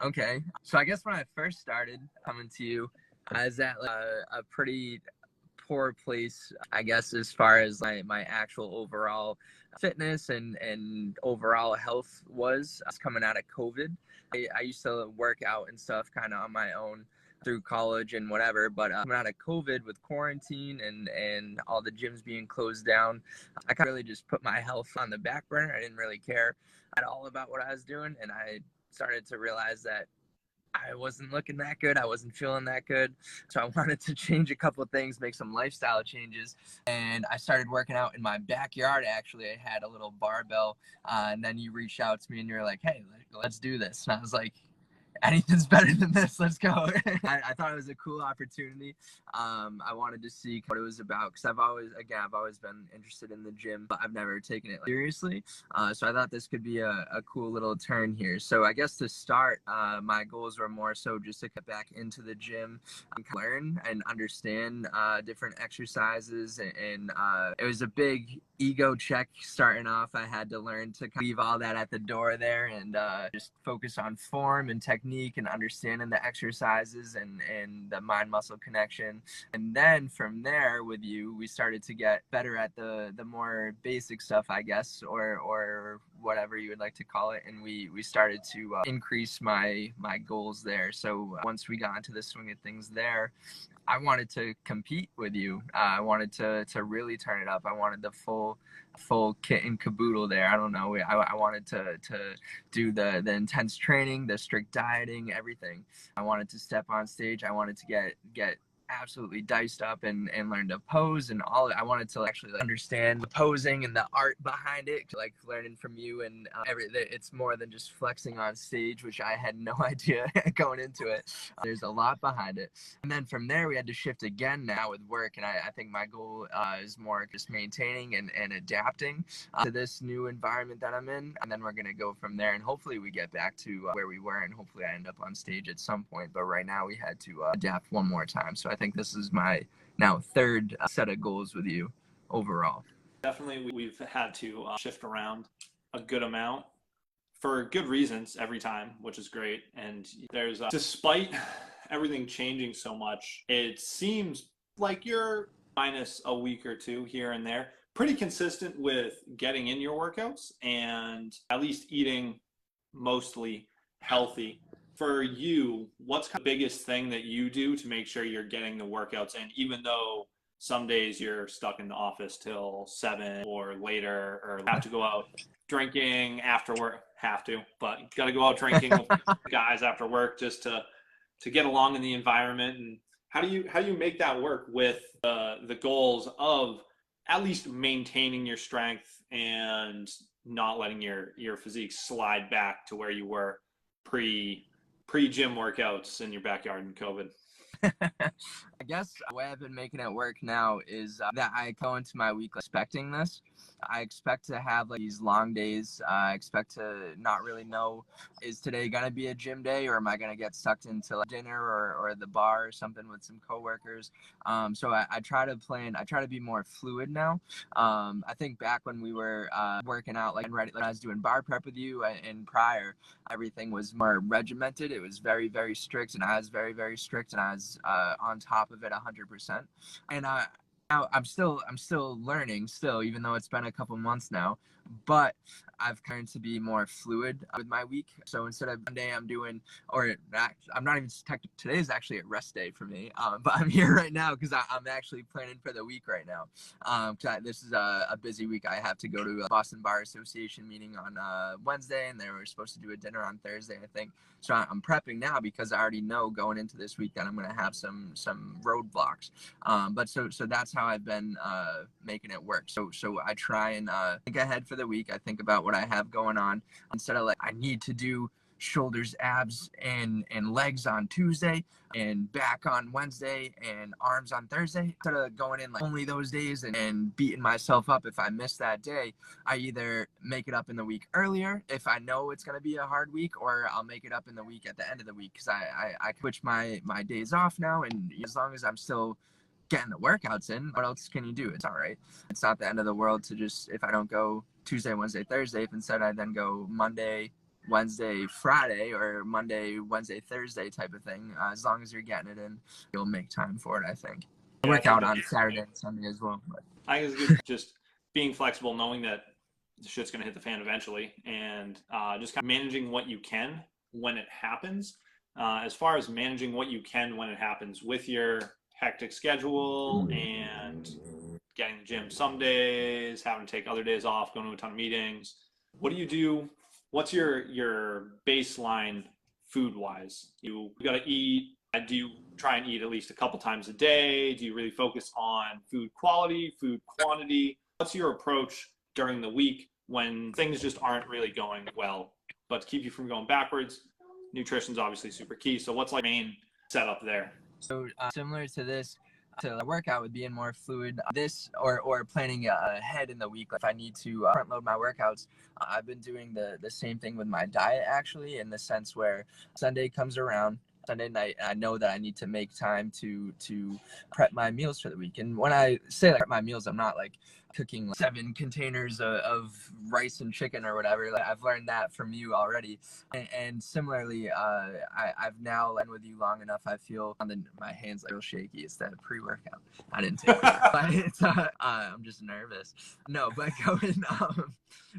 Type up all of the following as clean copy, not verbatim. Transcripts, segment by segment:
Okay. So I guess when I first started coming to you, I was at like, a pretty poor place, I guess, as far as my actual overall fitness and overall health was. I was coming out of COVID. I used to work out and stuff kind of on my own through college and whatever, but coming out of COVID with quarantine and all the gyms being closed down, I kind of really just put my health on the back burner. I didn't really care at all about what I was doing, and I started to realize that I wasn't looking that good. I wasn't feeling that good. So I wanted to change a couple of things, make some lifestyle changes. And I started working out in my backyard. Actually, I had a little barbell. And then you reached out to me and you're like, hey, let's do this. And I was like, anything's better than this. Let's go. I thought it was a cool opportunity. I wanted to see what it was about because I've always been interested in the gym, but I've never taken it seriously. So I thought this could be a cool little turn here. So I guess to start, my goals were more so just to get back into the gym, learn and understand different exercises, and it was a big ego check starting off. I had to learn to leave all that at the door there and just focus on form and technique and understanding the exercises and the mind muscle connection. And then from there with you, we started to get better at the more basic stuff, I guess, or whatever you would like to call it. And we started to increase my goals there. So once we got into the swing of things there, I wanted to compete with you. I wanted to really turn it up. I wanted the full kit and caboodle there. I don't know. I wanted to do the intense training, the strict dieting, everything. I wanted to step on stage. I wanted to get absolutely diced up and learn to pose and all. I wanted to actually understand the posing and the art behind it, like learning from you and it's more than just flexing on stage, which I had no idea going into it. There's a lot behind it. And then from there we had to shift again now with work, and I think my goal is more just maintaining and adapting to this new environment that I'm in, and then we're going to go from there, and hopefully we get back to where we were, and hopefully I end up on stage at some point. But right now we had to adapt one more time. So I think this is my now third set of goals with you overall. Definitely, we've had to shift around a good amount for good reasons every time, which is great. And there's, despite everything changing so much, it seems like you're minus a week or two here and there, pretty consistent with getting in your workouts and at least eating mostly healthy. For you, what's the biggest thing that you do to make sure you're getting the workouts in, even though some days you're stuck in the office till 7 or later, or have to go out drinking after work? But you got to go out drinking with guys after work just to get along in the environment. And how do you make that work with the goals of at least maintaining your strength and not letting your physique slide back to where you were pre-gym workouts in your backyard in COVID? I guess the way I've been making it work now is that I go into my week expecting this. I expect to have these long days. I expect to not really know, is today going to be a gym day, or am I going to get sucked into dinner or the bar or something with some coworkers? So I try to plan. I try to be more fluid now. I think back when we were working out, when I was doing bar prep with you and prior, everything was more regimented. It was very, very strict, and I was very, very strict, and I was on top of it 100%. And I'm still learning even though it's been a couple months now, but I've learned to be more fluid with my week. So instead of one day I'm doing, or I'm not even, today's actually a rest day for me, but I'm here right now because I'm actually planning for the week right now. This is a busy week. I have to go to a Boston Bar Association meeting on Wednesday, and they were supposed to do a dinner on Thursday, I think. So I'm prepping now because I already know going into this week that I'm going to have some roadblocks. But so that's how I've been making it work. So I try and think ahead for the week. I think about what I have going on instead of I need to do shoulders, abs, and legs on Tuesday, and back on Wednesday, and arms on Thursday. Instead of going in only those days and beating myself up if I miss that day, I either make it up in the week earlier if I know it's going to be a hard week, or I'll make it up in the week at the end of the week because I switch my days off now, and as long as I'm still getting the workouts in, what else can you do? It's all right. It's not the end of the world to just, if I don't go Tuesday, Wednesday, Thursday, if instead I then go Monday, Wednesday, Friday, or Monday, Wednesday, Thursday type of thing. As long as you're getting it in, you'll make time for it, I think. I Yeah, I work think out that on Saturday and Sunday as well. But. I think it's good just being flexible, knowing that the shit's going to hit the fan eventually, and just kind of managing what you can when it happens. As far as managing what you can when it happens with your hectic schedule and getting to the gym some days, having to take other days off, going to a ton of meetings. What do you do? What's your baseline food wise? You got to eat. Do you try and eat at least a couple times a day? Do you really focus on food quality, food quantity? What's your approach during the week when things just aren't really going well? But to keep you from going backwards, nutrition's obviously super key. So what's like main setup there? So similar to this, to a workout would be in more fluid. This or planning ahead in the week. If I need to front load my workouts, I've been doing the same thing with my diet actually, in the sense where Sunday comes around. Sunday night, I know that I need to make time to prep my meals for the week. And when I say like prep my meals, I'm not like cooking like 7 containers of rice and chicken or whatever. Like, I've learned that from you already. And similarly, I've now been with you long enough. I feel my hands like real shaky. It's that pre-workout. I didn't take it, but it's I'm just nervous. No, but going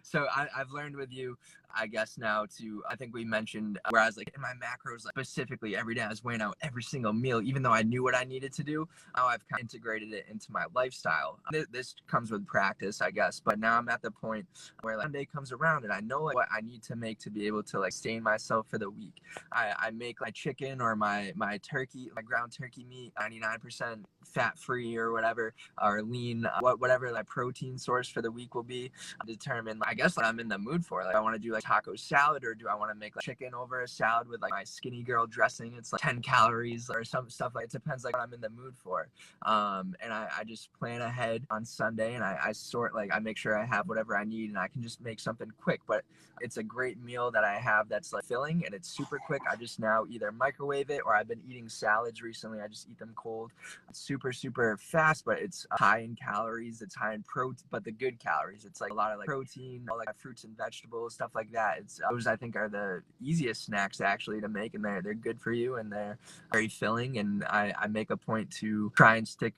so I've learned with you, I guess now to, I think we mentioned where I was like in my macros, like specifically every day I was weighing out every single meal, even though I knew what I needed to do. Now I've kind of integrated it into my lifestyle. This comes with practice, I guess, but now I'm at the point where like, Monday comes around and I know like what I need to make to be able to like sustain myself for the week. I make my chicken or my turkey, my ground turkey meat, 99% fat free or whatever, or lean, whatever like protein source for the week will be. Determine, I guess, what I'm in the mood for. Like, I want to do like taco salad, or do I want to make like chicken over a salad with like my skinny girl dressing? It's like 10 calories or some stuff. Like, it depends like what I'm in the mood for. And I just plan ahead on Sunday, and I sort, like, I make sure I have whatever I need, and I can just make something quick. But it's a great meal that I have that's like filling, and it's super quick. I just now either microwave it, or I've been eating salads recently. I just eat them cold. It's super, super fast, but it's high in calories. It's high in protein, but the good calories. It's like a lot of like protein, all like fruits and vegetables, stuff like that. It's those, I think, are the easiest snacks actually to make, and they're good for you, and they're very filling. And I make a point to try and stick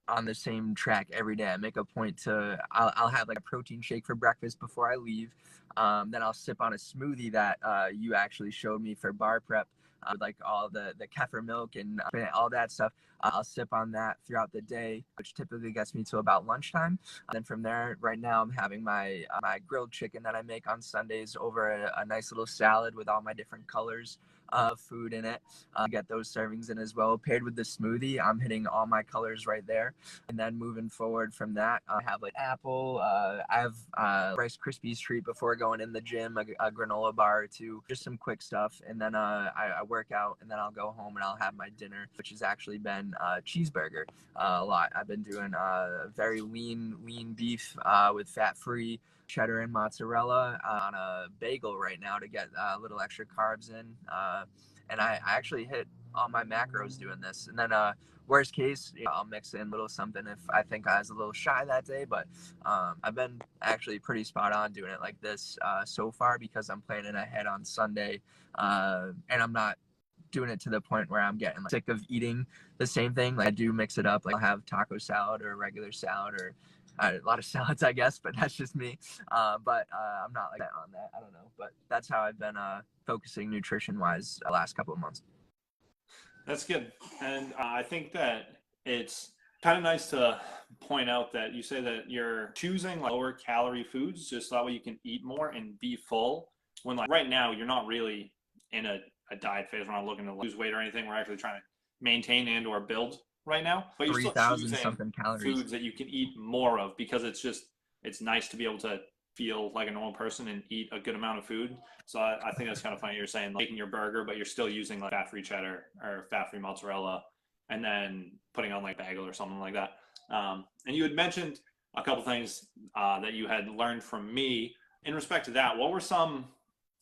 on the same track every day. I make a point to, I'll have like a protein shake for breakfast before I leave. Then I'll sip on a smoothie that you actually showed me for bar prep, with like all the kefir milk and all that stuff. I'll sip on that throughout the day, which typically gets me to about lunchtime. Then from there, right now I'm having my grilled chicken that I make on Sundays over a nice little salad with all my different colors of food in it. Get those servings in as well. Paired with the smoothie, I'm hitting all my colors right there. And then moving forward from that, I have like apple. I have Rice Krispies treat before going in the gym, a granola bar or two, just some quick stuff. And then I work out, and then I'll go home and I'll have my dinner, which has actually been cheeseburger a lot. I've been doing very lean beef with fat-free cheddar and mozzarella on a bagel right now to get a little extra carbs in. And I actually hit all my macros doing this. And then worst case, I'll mix in a little something if I think I was a little shy that day. But I've been actually pretty spot on doing it like this so far, because I'm planning ahead on Sunday, and I'm not doing it to the point where I'm getting like, sick of eating the same thing. Like, I do mix it up. Like, I'll have taco salad or regular salad, or a lot of salads, I guess, but that's just me. But I'm not like that on that. I don't know. But that's how I've been focusing nutrition-wise the last couple of months. That's good. And I think that it's kind of nice to point out that you say that you're choosing like lower calorie foods just so that way you can eat more and be full. When like right now you're not really in a diet phase. We're not looking to lose weight or anything. We're actually trying to maintain and or build right now. But you're still 3,000 choosing something calories. foods that you can eat more of, because it's nice to be able to feel like a normal person and eat a good amount of food. So I think that's kind of funny. You're saying like, making your burger, but you're still using like fat-free cheddar or fat-free mozzarella, and then putting on like bagel or something like that. And you had mentioned a couple things that you had learned from me in respect to that. What were some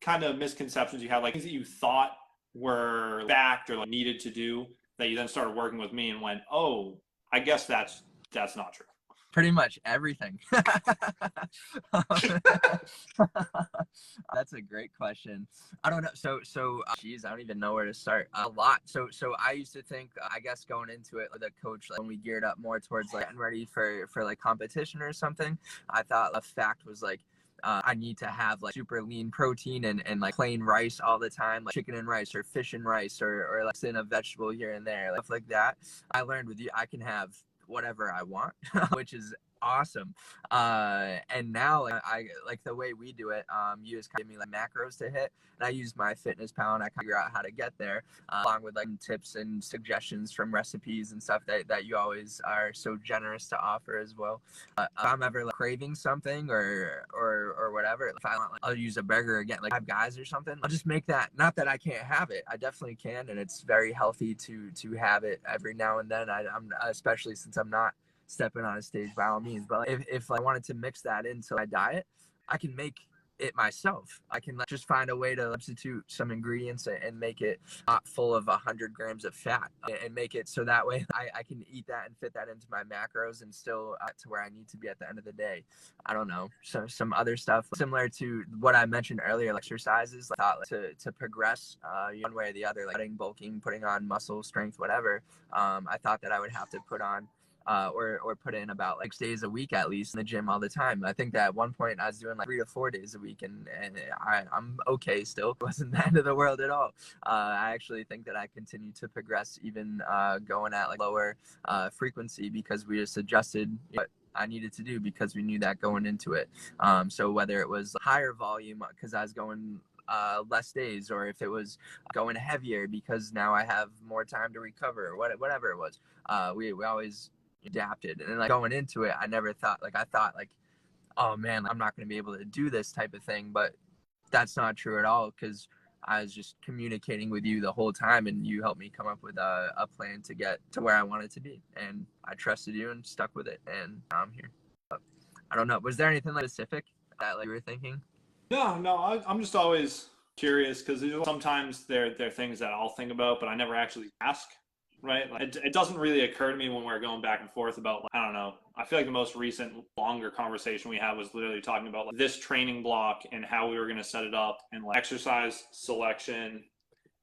kind of misconceptions you had, like things that you thought were fact or like needed to do that you then started working with me and went, oh, I guess that's not true? Pretty much everything. That's a great question. I don't know. Geez, I don't even know where to start. A lot. So I used to think, I guess going into it with a coach, like when we geared up more towards like getting ready for like competition or something, I thought a fact was like, I need to have like super lean protein and like plain rice all the time, like chicken and rice or fish and rice or like in a vegetable here and there, like, stuff like that. I learned with you, I can have whatever I want, which is awesome. And now like, I like the way we do it. You just give me like macros to hit, and I use my fitness pal and I figure out how to get there, along with like tips and suggestions from recipes and stuff that you always are so generous to offer as well. If I'm ever like craving something or whatever, if I want, like, I'll use a burger again, like Five Guys or something. I'll just make that. Not that I can't have it, I definitely can, and it's very healthy to have it every now and then. I'm especially since I'm not stepping on a stage by all means, but if I wanted to mix that into my diet, I can make it myself. I can like, just find a way to substitute some ingredients and make it not full of 100 grams of fat, and make it so that way I can eat that and fit that into my macros and still to where I need to be at the end of the day. I don't know. So some other stuff similar to what I mentioned earlier, like exercises, like, thought to progress one way or the other, like cutting, bulking, putting on muscle strength, whatever. I thought that I would have to put on or put in about like 6 days a week at least in the gym all the time. I think that at one point I was doing like 3 to 4 days a week, and I'm okay still. It wasn't the end of the world at all. I actually think that I continue to progress even going at like lower frequency, because we just adjusted what I needed to do because we knew that going into it. So whether it was higher volume because I was going less days, or if it was going heavier because now I have more time to recover, or whatever it was, we always adapted. And like going into it, I never thought like, I thought like, oh man, I'm not going to be able to do this type of thing, but that's not true at all, because I was just communicating with you the whole time, and you helped me come up with a plan to get to where I wanted to be, and I trusted you and stuck with it, and now I'm here. But I don't know, was there anything like specific that like you were thinking? No, I'm just always curious because sometimes there are things that I'll think about, but I never actually ask. Right? Like, it doesn't really occur to me when we're going back and forth about, like, I don't know. I feel like the most recent longer conversation we had was literally talking about like, this training block and how we were going to set it up, and like exercise selection.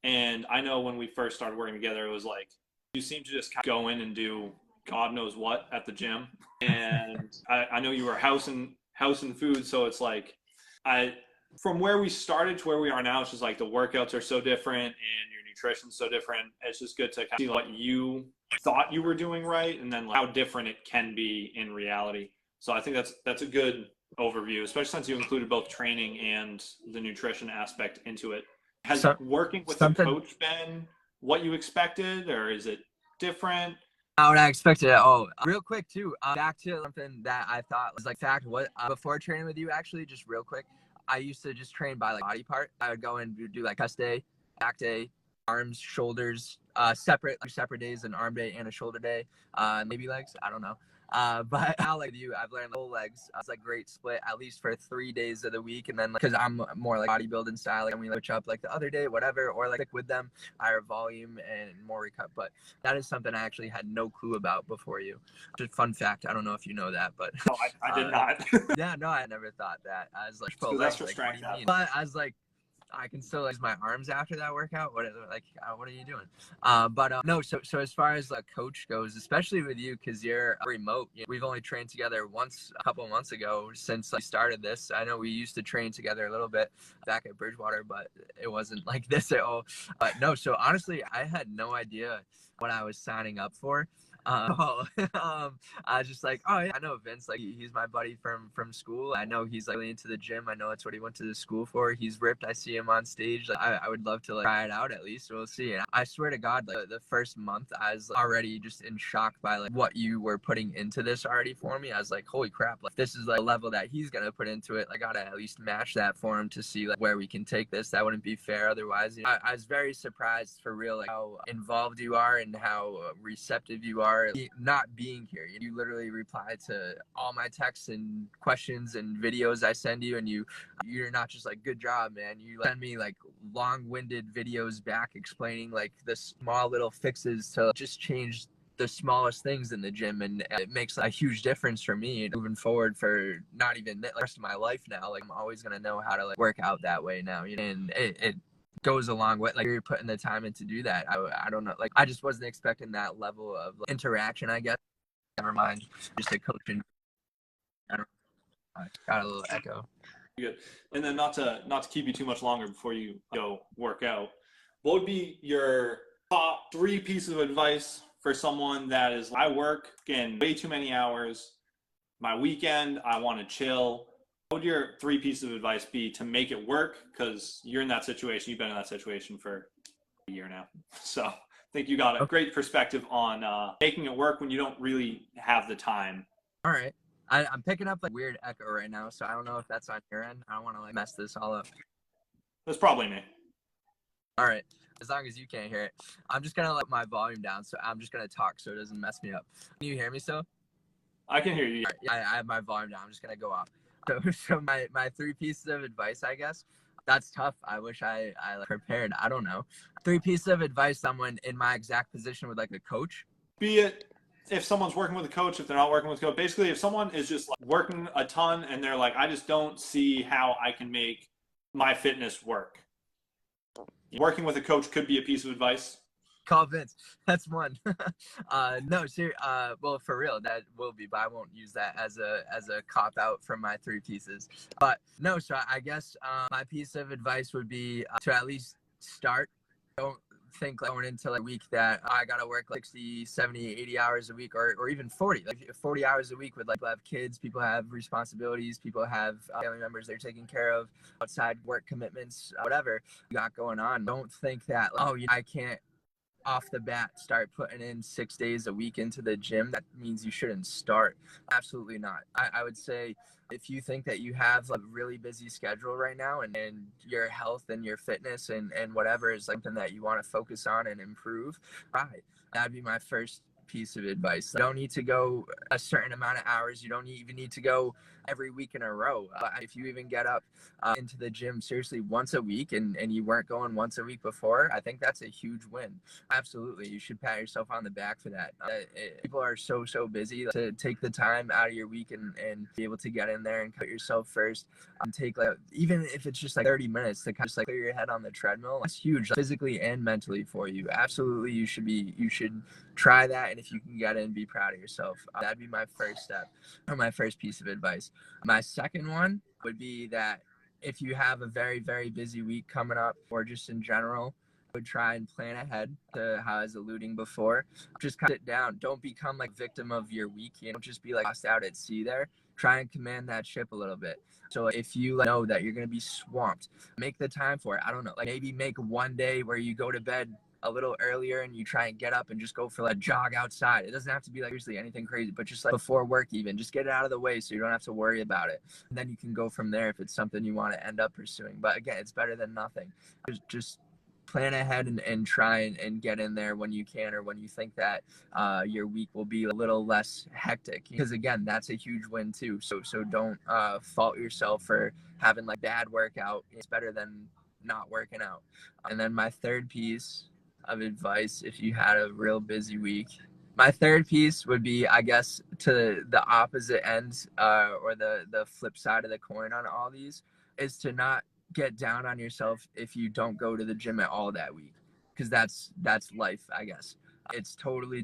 And I know when we first started working together, it was like you seem to just kind of go in and do God knows what at the gym. And I know you were house and food, so it's like from where we started to where we are now, it's just like the workouts are so different and your nutrition's so different. It's just good to kind of see what you thought you were doing right, and then like how different it can be in reality. So I think that's a good overview, especially since you included both training and the nutrition aspect into it. Has working with a coach been what you expected, or is it different? Not what I expected at all. Real quick too, back to something that I thought was like fact. What before training with you, actually, just real quick, I used to just train by like body part. I would go and do like chest day, back day, arms, shoulders, separate days, an arm day and a shoulder day, maybe legs. I don't know. But now like you, I've learned the whole legs. It's like great split at least for 3 days of the week, and then because I'm more like bodybuilding style, like, and we switch up like the other day, whatever, or like with them, higher volume and more recut. But that is something I actually had no clue about before you. Just fun fact. I don't know if you know that, but no, I did not. Yeah, no, I never thought that. I was like, that's for like, strength. But I was like, I can still use my arms after that workout. What are you doing? No. So as far as like coach goes, especially with you, because you're remote, we've only trained together once a couple of months ago since I started this. I know we used to train together a little bit back at Bridgewater, but it wasn't like this at all. But no. So honestly, I had no idea what I was signing up for. I was just like, oh yeah, I know Vince, like he's my buddy from school. I know he's like really into the gym. I know that's what he went to the school for. He's ripped. I see him on stage. Like, I would love to like try it out at least. We'll see. And I swear to God, like, the first month I was already just in shock by like what you were putting into this already for me. I was like, holy crap, like this is like a level that he's gonna put into it. I gotta at least match that for him to see like where we can take this. That wouldn't be fair otherwise. I was very surprised for real, like how involved you are and how receptive you are. Not being here, you literally reply to all my texts and questions and videos I send you, and you're not just like good job, man. You send me like long-winded videos back explaining like the small little fixes to just change the smallest things in the gym, and it makes a huge difference for me moving forward for not even the rest of my life now. Like I'm always gonna know how to like work out that way now, you know, and it goes along with like you're putting the time in to do that. I don't know, like I just wasn't expecting that level of like, interaction, I guess. Never mind, just a coaching. I don't know, I got a little echo. Good. And then not to keep you too much longer before you go work out, what would be your top 3 pieces of advice for someone that is, I work in way too many hours, my weekend, I want to chill. What would your 3 pieces of advice be to make it work? Because you're in that situation. You've been in that situation for a year now. So I think you got a great perspective on making it work when you don't really have the time. All right. I'm picking up like weird echo right now, so I don't know if that's on your end. I don't want to like mess this all up. That's probably me. All right. As long as you can't hear it, I'm just gonna let my volume down, so I'm just gonna talk so it doesn't mess me up. Can you hear me still? I can hear you. Right, yeah, I have my volume down. I'm just gonna go off. So my 3 pieces of advice, I guess. That's tough. I wish I prepared. I don't know. 3 pieces of advice someone in my exact position with like a coach. Be it if someone's working with a coach, if they're not working with a coach, basically if someone is just like working a ton and they're like, I just don't see how I can make my fitness work. Working with a coach could be a piece of advice. Call Vince. That's one. No, well, for real, that will be, but I won't use that as a cop out from my 3 pieces. But no, so I guess my piece of advice would be to at least start. Don't think like going into like a week that I gotta work like 60, 70, 80 hours a week, or even 40, like 40 hours a week with like people have kids, people have responsibilities, people have family members they're taking care of, outside work commitments, whatever you got going on. Don't think that, oh, I can't off the bat start putting in 6 days a week into the gym. That means you shouldn't start. Absolutely not. I would say if you think that you have a really busy schedule right now, and your health and your fitness and whatever is something that you want to focus on and improve, right, that'd be my first piece of advice. You don't need to go a certain amount of hours. You don't even need to go every week in a row. If you even get up into the gym seriously once a week, and you weren't going once a week before, I think that's a huge win. Absolutely. You should pat yourself on the back for that. People are so busy to take the time out of your week and be able to get in there and put yourself first, and take like, even if it's just like 30 minutes to kind of just like clear your head on the treadmill. That's huge, physically and mentally for you. Absolutely. You should try that, and if you can get in, be proud of yourself. That'd be my first step, or my first piece of advice. My second one would be that if you have a very busy week coming up, or just in general, I would try and plan ahead, to how I was alluding before. Just kind of sit down. Don't become like victim of your week. Don't just be like lost out at sea there. Try and command that ship a little bit. So if you know that you're going to be swamped, make the time for it. I don't know, like maybe make one day where you go to bed a little earlier and you try and get up and just go for like a jog outside. It doesn't have to be like usually anything crazy, but just like before work, even just get it out of the way so you don't have to worry about it. And then you can go from there if it's something you want to end up pursuing. But again, it's better than nothing. Just plan ahead and try and get in there when you can, or when you think that your week will be a little less hectic, because again, that's a huge win too. So don't fault yourself for having like bad workout. It's better than not working out. And then my third piece of advice, if you had a real busy week, my third piece would be, I guess, to the opposite end, or the flip side of the coin on all these, is to not get down on yourself if you don't go to the gym at all that week, because that's life, I guess. It's totally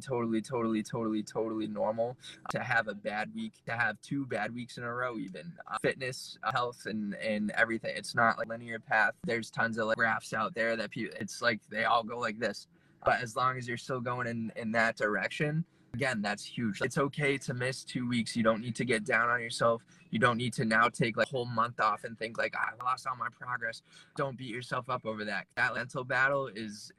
normal to have a bad week, to have 2 bad weeks in a row, even fitness, health, and everything. It's not like linear path. There's tons of like graphs out there that it's like they all go like this, but as long as you're still going in that direction, again, that's huge. It's okay to miss 2 weeks. You don't need to get down on yourself. You don't need to now take like a whole month off and think like, I lost all my progress. Don't beat yourself up over that. That mental battle is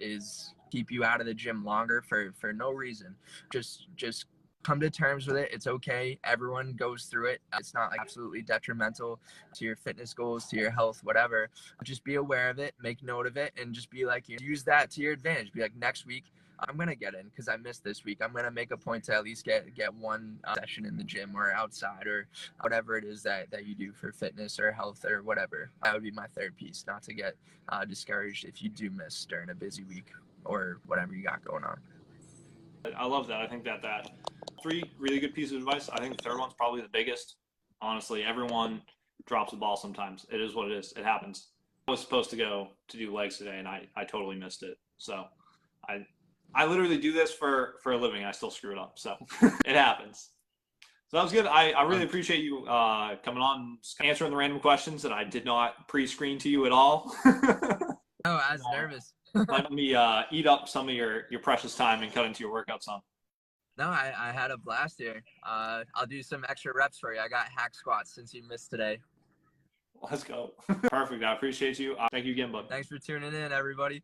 keep you out of the gym longer for no reason. Just come to terms with it. It's okay. Everyone goes through it. It's not like absolutely detrimental to your fitness goals, to your health, whatever. Just be aware of it, make note of it, and just be like, use that to your advantage. Be like, next week, I'm going to get in because I missed this week. I'm going to make a point to at least get one session in the gym or outside, or whatever it is that you do for fitness or health or whatever. That would be my third piece, not to get discouraged if you do miss during a busy week or whatever you got going on. I love that. I think that three really good pieces of advice. I think the third one's probably the biggest. Honestly, everyone drops the ball sometimes. It is what it is. It happens. I was supposed to go to do legs today, and I totally missed it. So I literally do this for a living. I still screw it up. So it happens. So that was good. I really appreciate you coming on, answering the random questions that I did not pre-screen to you at all. Oh, I was nervous. Let me eat up some of your precious time and cut into your workout some. No, I had a blast here. I'll do some extra reps for you. I got hack squats since you missed today. Let's go. Perfect. I appreciate you. Thank you again, bud. Thanks for tuning in, everybody.